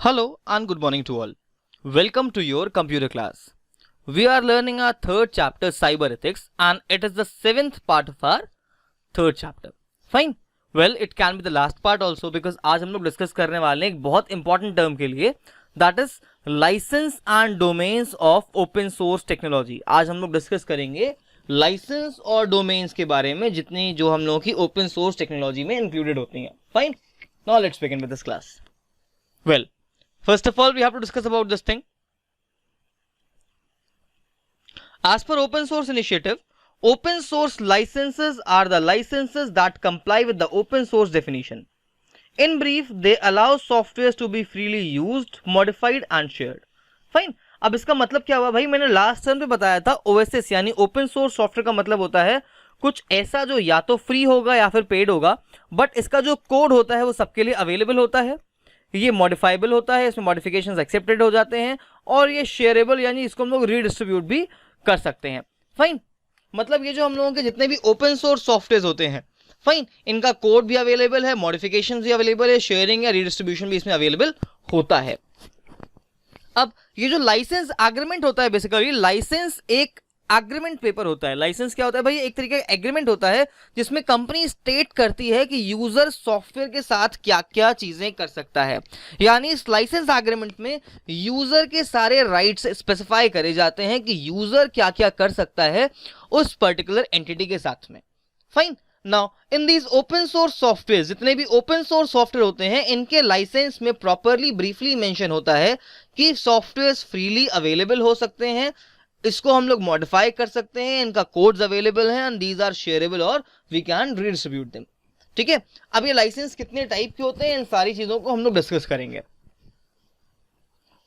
Hello and good morning to all. Welcome to your computer class. We are learning our third chapter cyber ethics and it is the seventh part of our third chapter. Fine. Well, it can be the last part also because आज हम लोग discuss करने वाले हैं एक बहुत important term के लिए that is license and domains of open source technology. आज हम लोग डिस्कस करेंगे लाइसेंस और डोमेन्स के बारे में जितनी जो हम लोगों की ओपन सोर्स टेक्नोलॉजी में इंक्लूडेड होती हैं. Fine. Now let's begin with this class. Well, first of all, we have to discuss about this thing. As per open source initiative, open source licenses are the licenses that comply with the open source definition. In brief, they allow softwares to be freely used, modified and shared. Fine. अब इसका मतलब क्या हुआ भाई, मैंने last term पे बताया था OSS यानी ओपन सोर्स सॉफ्टवेयर का मतलब होता है कुछ ऐसा जो या तो फ्री होगा या फिर पेड होगा, बट इसका जो कोड होता है वो सबके लिए अवेलेबल होता है, ये मॉडिफाइबल होता है, इसमें मॉडिफिकेशंस एक्सेप्टेड हो जाते हैं और ये शेयरेबल यानी इसको हम लोग रीडिस्ट्रीब्यूट भी कर सकते हैं. फाइन. मतलब ये जो हम लोगों के जितने भी ओपन सोर्स सॉफ्टवेयर होते हैं, फाइन, इनका कोड भी अवेलेबल है, मॉडिफिकेशंस भी अवेलेबल है, शेयरिंग या रीडिस्ट्रीब्यूशन भी इसमें अवेलेबल होता है. अब ये जो लाइसेंस एग्रीमेंट होता है, बेसिकली लाइसेंस एक एग्रीमेंट पेपर होता है. लाइसेंस क्या होता है भाई, एक तरीके का एग्रीमेंट होता है जिसमें कंपनी स्टेट करती है कि यूजर सॉफ्टवेयर के साथ क्या क्या चीजें कर सकता है. यानी इस लाइसेंस एग्रीमेंट में यूजर के सारे राइट्स स्पेसिफाई करे जाते हैं कि यूजर क्या क्या कर सकता है उस पर्टिकुलर एंटिटी के साथ में. Fine. Now in these open source software, जितने भी ओपन सोर्स सॉफ्टवेयर होते हैं इनके लाइसेंस में प्रॉपरली ब्रीफली मेंशन होता है कि सॉफ्टवेयर फ्रीली अवेलेबल हो सकते हैं, इसको हम लोग मॉडिफाई कर सकते हैं, इनका कोड्स अवेलेबल हैं एंड दीज आर शेयरेबल और वी कैन रीडिस्ट्रीब्यूट देम. ठीक है. अब ये लाइसेंस कितने टाइप के होते हैं इन सारी चीजों को हम लोग डिस्कस करेंगे.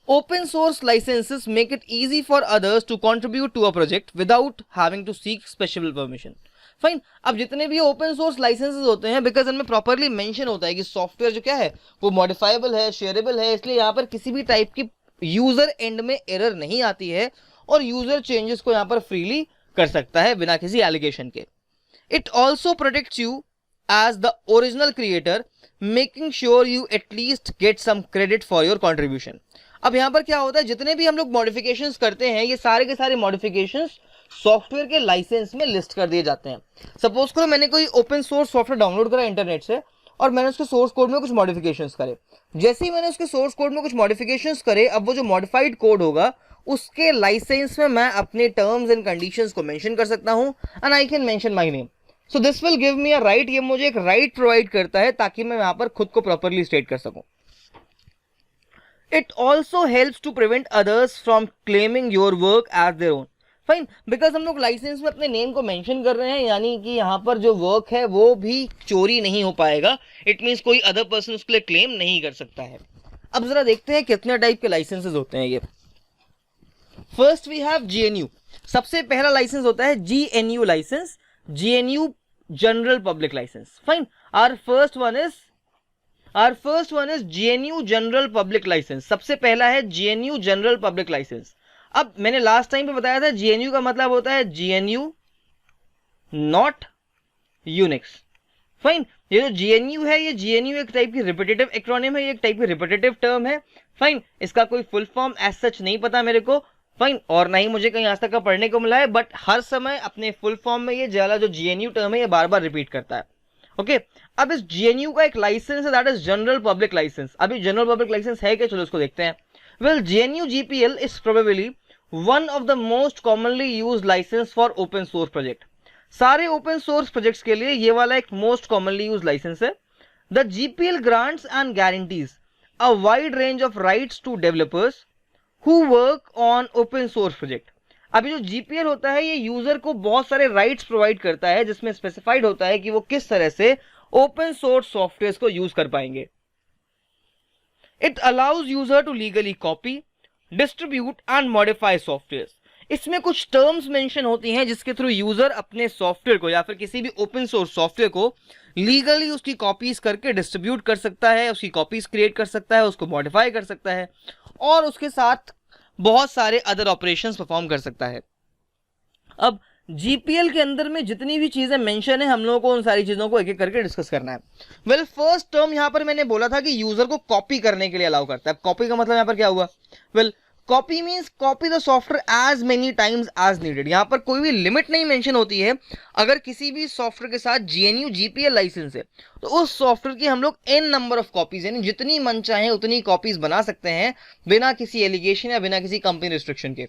Open source licenses make it easy for others to contribute to a project without having to seek special permission. Fine. अब जितने भी ओपन सोर्स लाइसेंसेस होते हैं, बिकॉज इनमें प्रॉपरली मेंशन होता है कि सॉफ्टवेयर जो क्या है वो मॉडिफाइबल है, शेयरेबल है, इसलिए यहाँ पर किसी भी टाइप की यूजर एंड में एरर नहीं आती है और यूजर चेंजेस को यहां पर फ्रीली कर सकता है बिना किसी एलिगेशन के. It also protects you as the original creator, making sure you at least get some credit for your contribution. अब यहां पर क्या होता है, जितने भी हम लोग मॉडिफिकेशंस करते हैं ये सारे के सारे मॉडिफिकेशंस सॉफ्टवेयर के लाइसेंस में लिस्ट कर दिए जाते हैं. सपोज करो मैंने कोई ओपन सोर्स सॉफ्टवेयर डाउनलोड करा इंटरनेट से और मैंने उसके सोर्स कोड में कुछ मॉडिफिकेशंस करे. जैसे ही मैंने उसके सोर्स कोड में कुछ मॉडिफिकेशंस करे, अब वो जो मॉडिफाइड कोड होगा उसके लाइसेंस में मैं अपने टर्म्स एंड कंडीशंस को मेंशन कर सकता हूं and I can mention my name. So this will give me a right. ये मुझे एक राइट प्रोवाइड करता है ताकि मैं यहां पर खुद को प्रॉपर्ली स्टेट कर सकूं. It also helps to prevent others from claiming your work as their own. Fine. Because हम लोग लाइसेंस में अपने नेम को मेंशन कर रहे हैं, यानी कि यहां पर जो वर्क है वो भी चोरी नहीं हो पाएगा. इट मींस कोई अदर पर्सन उसके लिए क्लेम नहीं कर सकता है. अब जरा देखते हैं कितने टाइप के लाइसेंसेस होते हैं ये. First we have GNU. सबसे पहला लाइसेंस होता है GNU license, GNU general public license. Fine. Our first one is GNU general public license. सबसे पहला है GNU जनरल पब्लिक लाइसेंस. अब मैंने लास्ट टाइम पे बताया था GNU का मतलब होता है GNU नॉट यूनिक्स. फाइन. ये जो GNU है ये GNU एक टाइप की रिपीटेटिव एक्रोनिम है, ये एक टाइप की रिपीटेटिव टर्म है. फाइन. इसका कोई फुल फॉर्म एज सच नहीं पता मेरे को. फाइन. और ना ही मुझे कहीं आज तक का पढ़ने को मिला है, बट हर समय अपने फुल फॉर्म में ये ज्यादा जो GNU टर्म है ये बार बार रिपीट करता है. ओके. अब इस GNU का एक लाइसेंस है that is general public license. अभी जनरल पब्लिक लाइसेंस है क्या, चलो उसको देखते हैं. Well, GNU GPL is probably one of the most commonly used license for open source project. सारे ओपन सोर्स प्रोजेक्ट्स के लिए ये वाला एक मोस्ट कॉमनली यूज्ड लाइसेंस है. The GPL grants and guarantees a wide range of rights to developers who work on open source project. अभी जो GPL होता है ये यूजर को बहुत सारे राइट्स प्रोवाइड करता है जिसमें स्पेसिफाइड होता है कि वो किस तरह से ओपन सोर्स सॉफ्टवेयर को यूज कर पाएंगे. It allows user to legally copy, distribute and modify software. इसमें कुछ टर्म्स मेंशन होती हैं जिसके थ्रू यूजर अपने सॉफ्टवेयर को या फिर किसी भी ओपन सोर्स सॉफ्टवेयर को लीगली उसकी कॉपीज करके डिस्ट्रीब्यूट कर सकता है, उसकी कॉपीज क्रिएट कर सकता है, उसको मॉडिफाई कर सकता है और उसके साथ बहुत सारे अदर ऑपरेशंस परफॉर्म कर सकता है. अब जीपीएल के अंदर में जितनी भी चीजें मेंशन है हम लोगों को उन सारी चीजों को एक एक करके डिस्कस करना है। वेल फर्स्ट टर्म यहां पर मैंने बोला था कि यूजर को कॉपी करने के लिए अलाउ करता है। कॉपी का मतलब यहां पर क्या हुआ? Well copy means copy the software as many times as needed. यहां पर कोई भी लिमिट नहीं मेंशन होती है। अगर किसी भी सॉफ्टवेयर के साथ जीएनयू जीपीएल लाइसेंस है तो उस सॉफ्टवेयर की हम लोग एन नंबर ऑफ कॉपीज यानी जितनी मन चाहे उतनी कॉपीज बना सकते हैं बिना किसी एलिगेशन या बिना किसी कंपनी रिस्ट्रिक्शन के।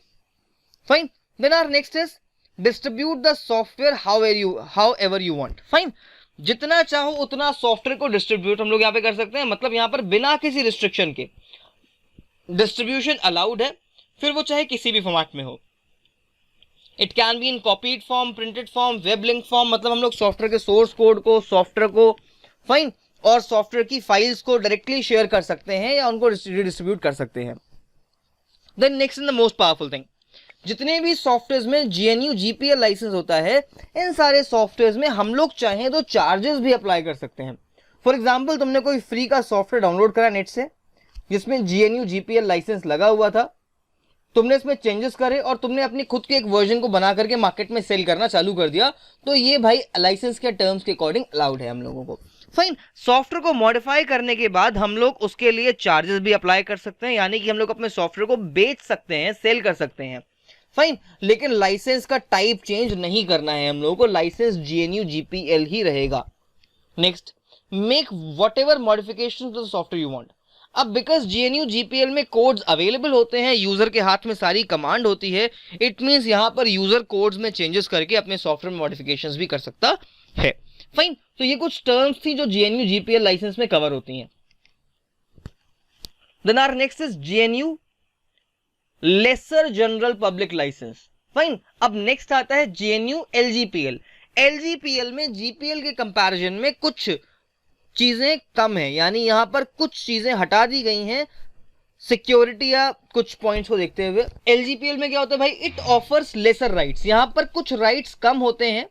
Fine. Then our next is distribute the software however you want. Fine. जितना चाहो उतना सॉफ्टवेयर को डिस्ट्रीब्यूट हम लोग यहां पे कर सकते हैं। मतलब यहां पर बिना किसी रिस्ट्रिक्शन के डिस्ट्रीब्यूशन अलाउड है, फिर वो चाहे किसी भी फॉर्मेट में हो। It can be in copied form, printed form, web link form. मतलब हम लोग सॉफ्टवेयर के सोर्स कोड को, सॉफ्टवेयर को, फाइन, और सॉफ्टवेयर की फाइल्स को डायरेक्टली शेयर कर सकते हैं या उनको डिस्ट्रीब्यूट कर सकते हैं। Then next in the most powerful thing, जितने भी सॉफ्टवेयर में जीएनयू जीपीएल लाइसेंस होता है इन सारे सॉफ्टवेयर में हम लोग चाहें तो चार्जेस भी अप्लाई कर सकते हैं। फॉर एग्जांपल तुमने कोई फ्री का सॉफ्टवेयर डाउनलोड करा नेट से जिसमें जीएनयू जीपीएल लाइसेंस लगा हुआ था, तुमने इसमें चेंजेस करे और तुमने अपनी खुद के एक वर्जन को बना करके मार्केट में सेल करना चालू कर दिया, तो ये भाई लाइसेंस के टर्म्स के अकॉर्डिंग अलाउड है हम लोगों को। फाइन। सॉफ्टवेयर को मॉडिफाई करने के बाद हम लोग उसके लिए चार्जेस भी अप्लाई कर सकते हैं, यानी कि हम लोग अपने सॉफ्टवेयर को बेच सकते हैं, सेल कर सकते हैं। फाइन। लेकिन लाइसेंस का टाइप चेंज नहीं करना है हम लोगों को, लाइसेंस जीएनयू जीपीएल ही रहेगा। Next, make whatever modification to the software you want. अब बिकॉज जीएनयू जीपीएल में कोड्स अवेलेबल होते हैं, यूजर के हाथ में सारी कमांड होती है, इट मींस यहां पर यूजर कोड्स में चेंजेस करके अपने सॉफ्टवेयर में मॉडिफिकेशंस भी कर सकता है। फाइन। तो ये कुछ टर्म्स थी जो जीएनयू जीपीएल लाइसेंस में कवर होती हैं। Then our next is GNU lesser general public license. Fine. अब नेक्स्ट आता है जीएनयू एलजीपीएल। एलजीपीएल में जीपीएल के कंपैरिजन में कुछ चीजें कम है, यानी यहां पर कुछ चीजें हटा दी गई हैं सिक्योरिटी या कुछ पॉइंट्स को देखते हुए। एलजीपीएल में क्या होता है भाई, इट ऑफर्स लेसर राइट्स, यहां पर कुछ राइट्स कम होते हैं।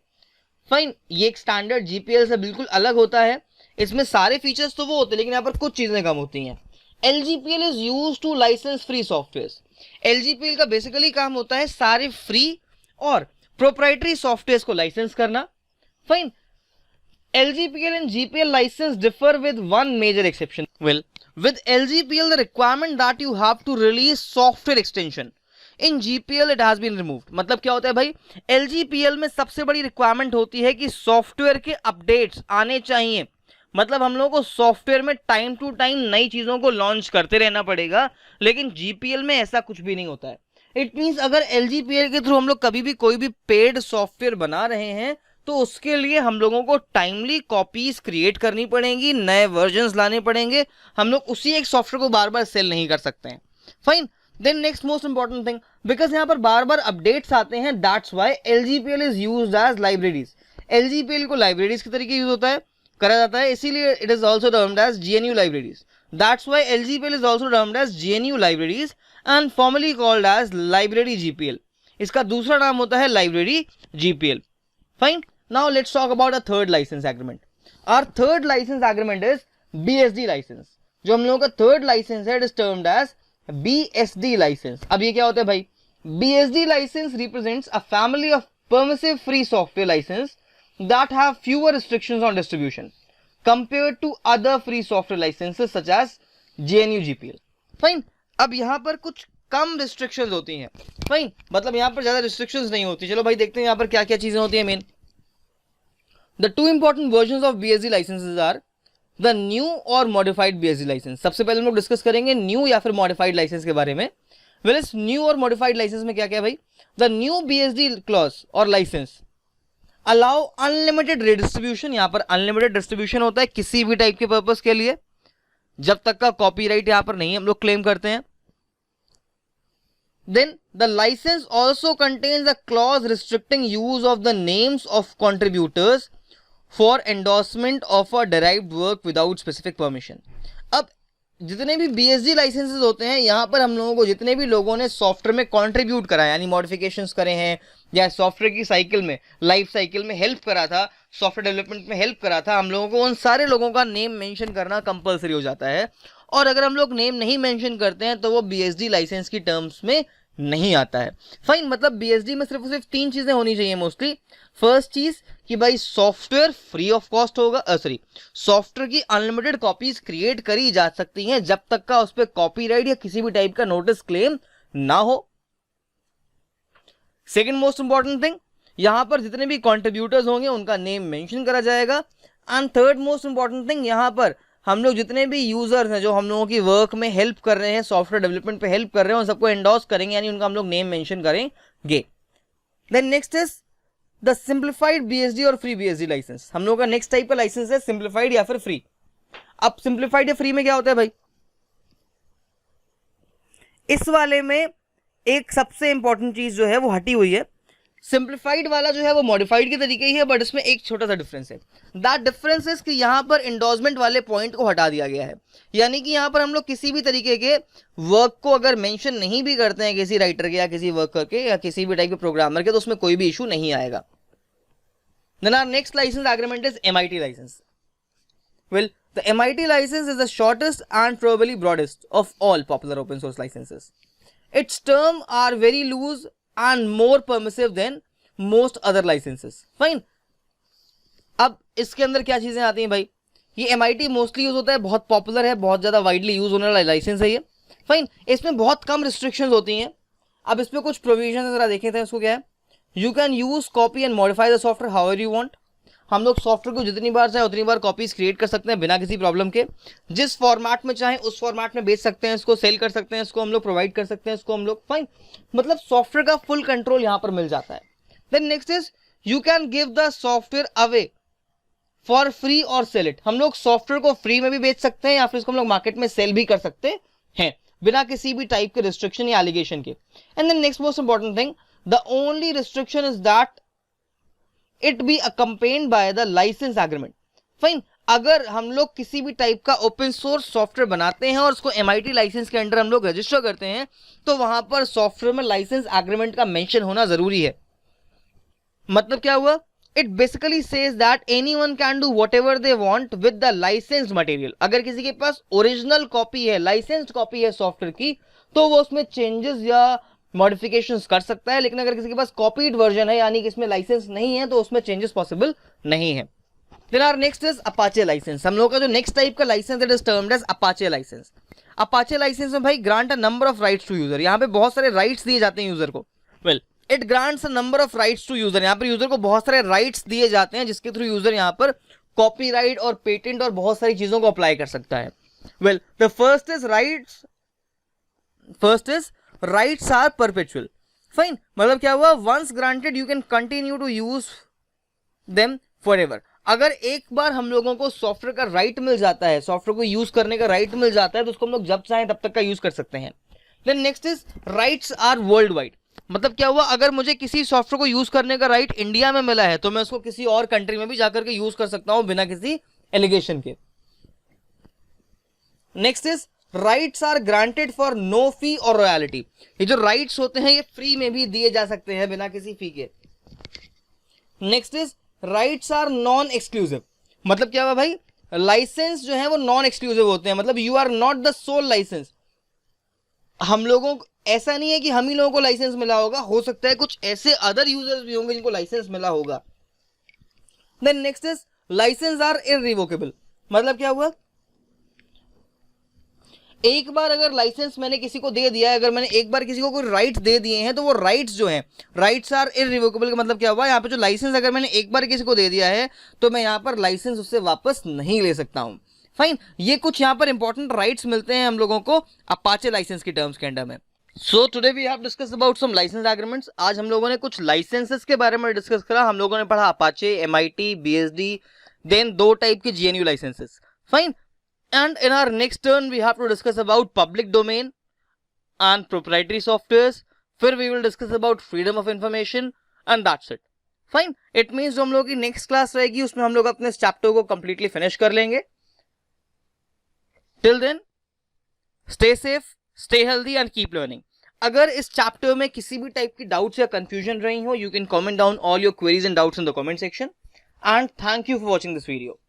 फाइन। ये एक स्टैंडर्ड जीपीएल से बिल्कुल अलग होता है, इसमें सारे फीचर्स तो वो होते हैं लेकिन यहां पर कुछ चीजें कम होती हैं। LGPL is used to license free software. LGPL का बेसिकली काम होता है सारे फ्री और प्रोप्राइटरी सॉफ्टवेयर को लाइसेंस करना। Fine. LGPL and GPL license differ with one major exception. Well, with LGPL the requirement that you have to release software extension. In GPL it has been removed. मतलब क्या होता है भाई, LGPL में सबसे बड़ी रिक्वायरमेंट होती है कि सॉफ्टवेयर के अपडेट्स आने चाहिए। मतलब हम लोगों को सॉफ्टवेयर में टाइम टू टाइम नई चीजों को लॉन्च करते रहना पड़ेगा, लेकिन जीपीएल में ऐसा कुछ भी नहीं होता है। इट मींस अगर एलजीपीएल के थ्रू हम लोग कभी भी कोई भी पेड सॉफ्टवेयर बना रहे हैं तो उसके लिए हम लोगों को टाइमली कॉपीज क्रिएट करनी पड़ेंगी, नए वर्जन्स लाने पड़ेंगे, हम लोग उसी एक सॉफ्टवेयर को बार बार सेल नहीं कर सकते हैं। Fine. Then next most important thing, because यहाँ पर बार बार अपडेट्स आते हैं, that's why LGPL is used as libraries. LGPL को लाइब्रेरीज के तरीके यूज होता है, करा जाता है, इसीलिए it is also termed as GNU libraries. That's why LGPL is also termed as GNU libraries and formally called as library GPL. इसका दूसरा नाम होता है library GPL. Fine. Now let's talk about a third license agreement. Our third license agreement is BSD license. जो हम लोगों का third license है, it is termed as BSD license. अब ये क्या होता है भाई, BSD license represents a family of permissive free software license that have fewer restrictions on distribution compared to other free software licenses such as GNU GPL. Fine. अब यहाँ पर कुछ कम restrictions होती हैं. Fine. मतलब यहाँ पर ज्यादा restrictions नहीं होती. चलो भाई देखते हैं यहाँ पर क्या क्या चीजें होती हैं main. The two important versions of BSD licenses are the new or modified BSD license. सबसे पहले हम लोग डिस्कस करेंगे न्यू या फिर मॉडिफाइड लाइसेंस के बारे में. वेल इस न्यू और मॉडिफाइड लाइसेंस में क्या क्या है भाई, द न्यू BSD क्लॉज और लाइसेंस अलाउ अनलिमिटेड रिडिस्ट्रीब्यूशन. यहाँ पर अनलिमिटेड डिस्ट्रीब्यूशन होता है किसी भी टाइप के पर्पस के लिए, जब तक का कॉपीराइट यहाँ पर नहीं हम लोग क्लेम करते हैं. Then the license also contains a clause restricting use of the names of contributors for endorsement of a derived work without specific permission. अब जितने भी BSD लाइसेंसेस होते हैं, यहाँ पर हम लोगों को जितने भी लोगों ने सॉफ्टवेयर में कंट्रीब्यूट करा है, यानी मॉडिफिकेशंस करे हैं या सॉफ्टवेयर की साइकिल में, लाइफ साइकिल में हेल्प करा था, सॉफ्टवेयर डेवलपमेंट में हेल्प करा था, हम लोगों को उन सारे लोगों का नेम मेंशन करना कंपलसरी हो जाता है. और अगर हम लोग नेम नहीं मेंशन करते हैं तो वो BSD लाइसेंस की टर्म्स में नहीं आता है। फाइन, मतलब बीएसडी में सिर्फ सिर्फ 3 चीजें होनी चाहिए मोस्टली। फर्स्ट चीज कि भाई सॉफ्टवेयर फ्री ऑफ कॉस्ट होगा, सॉफ्टवेयर की अनलिमिटेड कॉपीज क्रिएट करी जा सकती हैं जब तक का उस पर कॉपीराइट या किसी भी टाइप का नोटिस क्लेम ना हो। सेकेंड मोस्ट इंपॉर्टेंट थिंग, यहां पर जितने भी कॉन्ट्रीब्यूटर्स होंगे उनका नेम मेंशन करा जाएगा। And third most important thing, यहां पर हम लोग जितने भी यूजर्स हैं जो हम लोगों की वर्क में हेल्प कर रहे हैं, सॉफ्टवेयर डेवलपमेंट पे हेल्प कर रहे हैं, उन सबको एंडोर्स करेंगे, यानी उनका हम लोग नेम मेंशन करेंगे। Then next is the simplified BSD और फ्री बीएसडी लाइसेंस। हम लोगों का नेक्स्ट टाइप का लाइसेंस है सिंप्लीफाइड या फिर फ्री। अब सिंप्लीफाइड या फ्री में क्या होता है भाई, इस वाले में एक सबसे इंपॉर्टेंट चीज जो है वो हटी हुई है। सिंप्लीफाइड वाला जो है वो मॉडिफाइड के तरीके ही है, बट इसमें एक छोटा सा डिफरेंस है। दैट डिफरेंस इज कि यहां पर एंडोर्समेंट वाले पॉइंट को हटा दिया गया है, यानी कि यहां पर हम लोग किसी भी तरीके के वर्क को अगर मेंशन नहीं भी करते हैं किसी राइटर के या किसी वर्कर के या किसी भी टाइप के प्रोग्रामर के, तो उसमें कोई भी इशू नहीं आएगा। Then our next license agreement is MIT license. Well, the MIT license is the shortest and probably broadest of all popular open source licenses. Its terms are very loose and more permissive than most other licenses. Fine. अब इसके अंदर क्या चीजें आती हैं भाई, ये MIT mostly use होता है, बहुत पॉपुलर है, बहुत ज्यादा वाइडली यूज होने वाला लाइसेंस है ये। फाइन, इसमें बहुत कम रिस्ट्रिक्शंस होती हैं। अब इसमें कुछ प्रोविजन जरा देखे थे, उसको क्या है, you can use copy and modify the software however you want. हम लोग सॉफ्टवेयर को जितनी बार चाहे उतनी बार कॉपीज क्रिएट कर सकते हैं बिना किसी प्रॉब्लम के, जिस फॉर्मेट में चाहे उस फॉर्मेट में बेच सकते हैं, इसको सेल कर सकते हैं, इसको हम लोग प्रोवाइड कर सकते हैं, इसको हम लोग, फाइन, मतलब सॉफ्टवेयर का फुल कंट्रोल यहां पर मिल जाता है। Then next is you can give the software away for free और सेल इट। हम लोग सॉफ्टवेयर को फ्री में भी बेच सकते हैं या फिर इसको हम लोग मार्केट में सेल भी कर सकते हैं बिना किसी भी टाइप के रिस्ट्रिक्शन या एलिगेशन के। And then next most important thing, the only restriction is that it be accompanied by the license agreement. Fine, अगर हम लोग किसी भी टाइप का ओपन सोर्स सॉफ्टवेयर बनाते हैं और उसको MIT लाइसेंस के अंडर हम लोग रजिस्टर करते हैं, तो वहां पर सॉफ्टवेयर में लाइसेंस एग्रीमेंट का मेंशन होना जरूरी है। मतलब क्या हुआ, it basically says that anyone can do whatever they want with the licensed material. अगर किसी के पास ओरिजिनल कॉपी है, लाइसेंस्ड कॉपी है सॉफ्टवेयर की, तो वो उसमें चेंजेस या मॉडिफिकेशंस कर सकता है, लेकिन अगर किसी के पास कॉपीड वर्जन है यानी कि इसमें लाइसेंस नहीं है, तो उसमें चेंजेस पॉसिबल नहीं है। Then our next is Apache license. हम लोगों का जो नेक्स्ट टाइप का license it is termed as Apache license. Apache license में भाई grant a number of rights to user, यहाँ पे बहुत सारे राइट्स दिए जाते हैं यूजर को। Well, it grants a number of rights to user, यहाँ पर यूजर को बहुत सारे राइट्स दिए जाते हैं जिसके थ्रू यूजर यहाँ पर कॉपीराइट और पेटेंट और बहुत सारी चीजों को अप्लाई कर सकता है। Well, the first is rights are perpetual. Fine, मतलब क्या हुआ, once granted you can continue to use them forever. अगर एक बार हम लोगों को सॉफ्टवेयर का राइट मिल जाता है, सॉफ्टवेयर को यूज करने का राइट मिल जाता है, तो उसको हम लोग जब चाहें तब तक का यूज कर सकते हैं। Then next is rights are worldwide. मतलब क्या हुआ, अगर मुझे किसी सॉफ्टवेयर को यूज करने का राइट इंडिया में मिला है, तो मैं उसको किसी और कंट्री में भी जाकर के यूज कर सकता हूं बिना किसी एलिगेशन के। Next is rights are granted for no fee और रॉयल्टी। ये जो राइट्स होते हैं ये फ्री में भी दिए जा सकते हैं बिना किसी फी के। Next is rights are non exclusive. मतलब क्या हुआ भाई, लाइसेंस जो है वो नॉन एक्सक्लूसिव होते हैं, मतलब you are not the sole license. हम लोगों को ऐसा नहीं है कि हम ही लोगों को लाइसेंस मिला होगा, हो सकता है कुछ ऐसे अदर यूजर्स भी होंगे जिनको लाइसेंस मिला होगा। Then next is license are irrevocable. मतलब क्या हुआ, एक बार अगर लाइसेंस मैंने किसी को दे दिया है, अगर मैंने एक बार किसी को कोई राइट्स दे दिए हैं, तो वो राइट्स जो हैं, राइट्स आर इररिवोकेबल का मतलब क्या हुआ, यहाँ पे जो लाइसेंस अगर मैंने एक बार किसी को दे दिया है, तो मैं यहाँ पर लाइसेंस उससे वापस नहीं ले सकता हूँ। फाइन, ये कुछ यहाँ पर इंपॉर्टेंट राइट्स मिलते हैं हम लोगों को अपाचे लाइसेंस की टर्म्स के अंडर में। So today we have discuss about some license agreements. आज हम लोगों ने कुछ लाइसेंसेस के बारे में डिस्कस करा। हम लोगों ने पढ़ा Apache, MIT, BSD, then 2 type के GNU licenses. Fine, and in our next turn we have to discuss about public domain and proprietary softwares. फिर we will discuss about freedom of information and that's it. Fine, it means जो हम लोग की next class रहेगी उसमें हम लोग अपने इस chapter को completely finish कर लेंगे। Till then, stay safe, stay healthy and keep learning. अगर इस chapter में किसी भी type की doubts या confusion रही हो, you can comment down all your queries and doubts in the comment section. And thank you for watching this video.